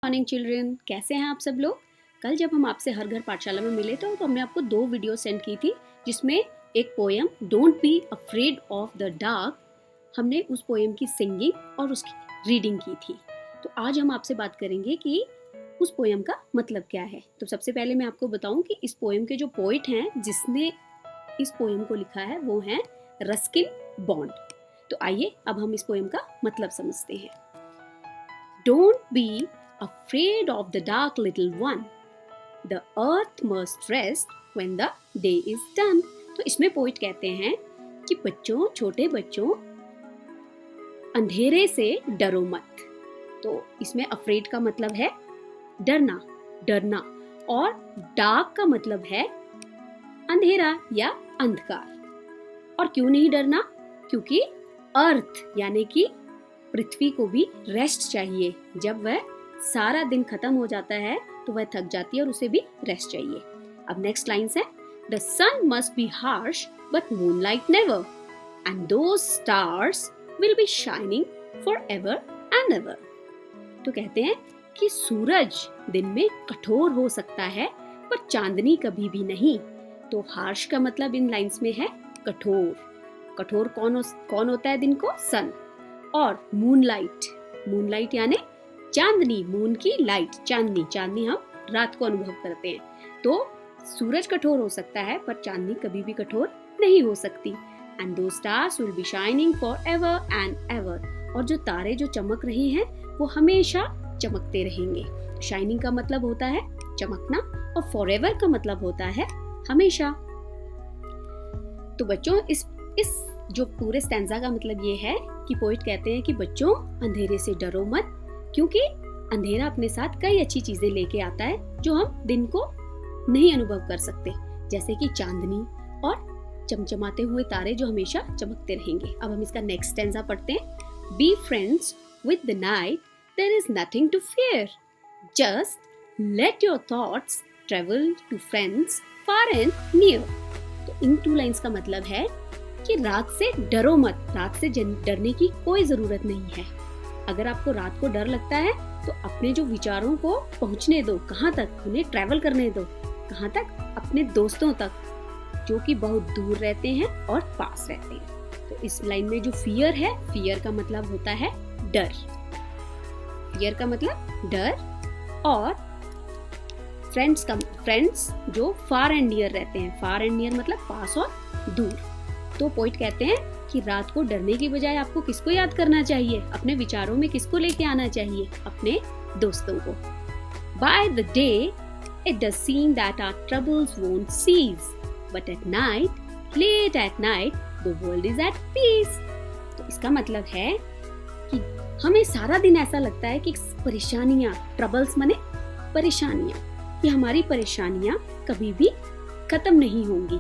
Morning children, कैसे हैं आप सब लोग। कल जब हम आपसे हर घर पाठशाला में मिले तो हमने आपको 2 वीडियो सेंड की थी, जिसमें एक poem don't be afraid of the dark, हमने उस पोएम की सिंगिंग और उसकी रीडिंग की थी। तो आज हम आपसे बात करेंगे कि उस पोएम का मतलब क्या है। तो सबसे पहले मैं आपको बताऊं कि इस पोएम के जो पोइट हैं जिसने इस पोएम को लिखा है वो हैं रस्किन बॉन्ड। तो आइए अब हम इस पोएम का मतलब समझते हैं। Don't be afraid of the dark, little one. The earth must rest when the day is done. तो इसमें पोइट कहते हैं कि बच्चों, छोटे बच्चों, अंधेरे से डरो मत। तो इसमें अफ्रेड का मतलब है डरना, डरना, और डार्क का मतलब है अंधेरा या अंधकार। और क्यों नहीं डरना? क्योंकि अर्थ यानी कि पृथ्वी को भी रेस्ट चाहिए। जब वह सारा दिन खत्म हो जाता है तो वह थक जाती है और उसे भी रेस्ट चाहिए। अब नेक्स्ट लाइन्स है, the sun must be harsh but moonlight never, and those stars will be shining forever and ever. तो कहते हैं कि सूरज दिन में कठोर हो सकता है पर चांदनी कभी भी नहीं। तो हार्श का मतलब इन लाइन्स में है कठोर। कठोर कौन होता है दिन को? सन। और मूनलाइट, मूनलाइट यानी चांदनी, मून की लाइट, चांदनी, चांदनी हम रात को अनुभव करते हैं। तो सूरज कठोर हो सकता है पर चांदनी कभी भी कठोर नहीं हो सकती। एंड दो stars will be shining forever and ever, और जो तारे जो चमक रहे हैं वो हमेशा चमकते रहेंगे। शाइनिंग का मतलब होता है चमकना और फॉर एवर का मतलब होता है हमेशा। तो बच्चों इस जो पूरे स्टैंजा का मतलब ये है कि पोइट कहते हैं कि बच्चों अंधेरे से डरो मत, क्योंकि अंधेरा अपने साथ कई अच्छी चीजें लेके आता है जो हम दिन को नहीं अनुभव कर सकते, जैसे कि चांदनी और चमचमाते हुए तारे जो हमेशा चमकते रहेंगे। अब हम इसका नेक्स्ट स्टैंजा पढ़ते हैं। Be friends with the night, there is nothing to fear, just let your thoughts travel to friends far and near. तो इन 2 लाइन्स का मतलब है कि रात से डरो मत, रात से डरने की कोई जरूरत नहीं है। अगर आपको रात को डर लगता है तो अपने जो विचारों को पहुंचने दो, कहाँ तक? उन्हें ट्रैवल करने दो। कहाँ तक? अपने दोस्तों तक, जो कि बहुत दूर रहते हैं और पास रहते हैं। तो इस लाइन में जो फियर है, फियर का मतलब होता है डर। फियर का मतलब डर, और फ्रेंड्स जो फार एंड नियर रहते हैं। फार एंड नियर मतलब पास और दूर। तो पोइट कहते हैं कि रात को डरने की बजाय आपको किसको याद करना चाहिए? अपने विचारों में किसको लेके आना चाहिए? अपने दोस्तों को। By the day, it does seem that our troubles won't cease, but at night, late at night, the world is at peace. तो इसका मतलब है कि हमें सारा दिन ऐसा लगता है कि परेशानियां, ट्रबल्स माने परेशानियां, कि हमारी परेशानियां कभी भी खत्म नहीं होंगी।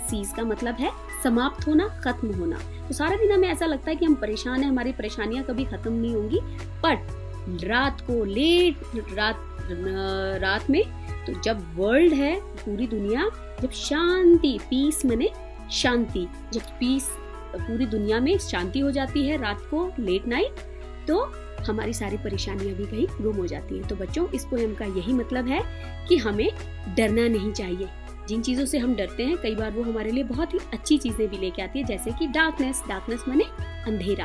सीज का मतलब है समाप्त होना, खत्म होना। तो सारा दिन हमें ऐसा लगता है कि हम परेशान हैं, हमारी परेशानियां कभी खत्म नहीं होंगी, बट रात को रात में तो जब वर्ल्ड है, पूरी दुनिया, जब शांति, पीस माने शांति, जब पीस पूरी दुनिया में शांति हो जाती है रात को, लेट नाइट, तो हमारी सारी परेशानियां भी कहीं गुम हो जाती हैं। तो बच्चों इस पोएम का यही मतलब है कि हमें डरना नहीं चाहिए। जिन चीज़ों से हम डरते हैं कई बार वो हमारे लिए बहुत ही अच्छी चीज़ें भी लेके आती है, जैसे कि डार्कनेस माने अंधेरा।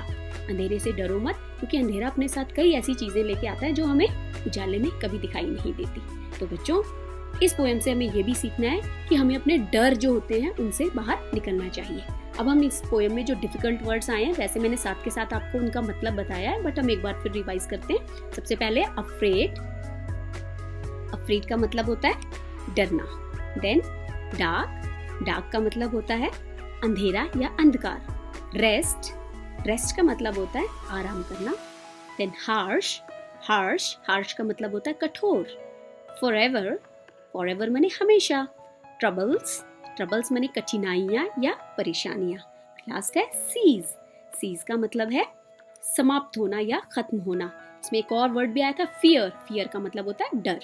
अंधेरे से डरो मत, क्योंकि अंधेरा अपने साथ कई ऐसी चीज़ें लेके आता है जो हमें उजाले में कभी दिखाई नहीं देती। तो बच्चों इस पोएम से हमें ये भी सीखना है कि हमें अपने डर जो होते हैं उनसे बाहर निकलना चाहिए। अब हम इस पोएम में जो डिफिकल्ट वर्ड्स आए हैं, वैसे मैंने साथ के साथ आपको उनका मतलब बताया है, बट हम एक बार फिर रिवाइज करते हैं। सबसे पहले अफ्रेड, अफ्रेड का मतलब होता है डरना। देन डार्क का मतलब होता है अंधेरा या अंधकार। रेस्ट का मतलब होता है आराम करना। देन हार्श का मतलब होता है कठोर। फॉरएवर माने हमेशा। ट्रबल्स माने कठिनाइयां या परेशानियां। लास्ट है सीज का मतलब है समाप्त होना या खत्म होना। इसमें एक और वर्ड भी आया था फियर का मतलब होता है डर।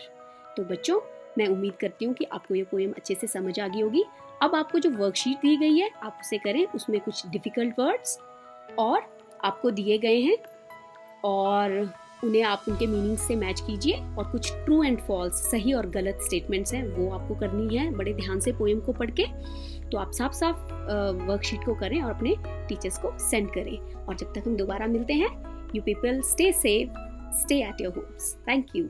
तो बच्चों मैं उम्मीद करती हूँ कि आपको ये पोएम अच्छे से समझ आ गई होगी। अब आपको जो वर्कशीट दी गई है आप उसे करें, उसमें कुछ डिफिकल्ट वर्ड्स और आपको दिए गए हैं, और उन्हें आप उनके मीनिंग से मैच कीजिए और कुछ ट्रू एंड फॉल्स, सही और गलत स्टेटमेंट्स हैं वो आपको करनी है बड़े ध्यान से पोएम को पढ़ के। तो आप साफ साफ वर्कशीट को करें और अपने टीचर्स को सेंड करें। और जब तक हम दोबारा मिलते हैं, you people stay safe, stay at your homes. Thank you.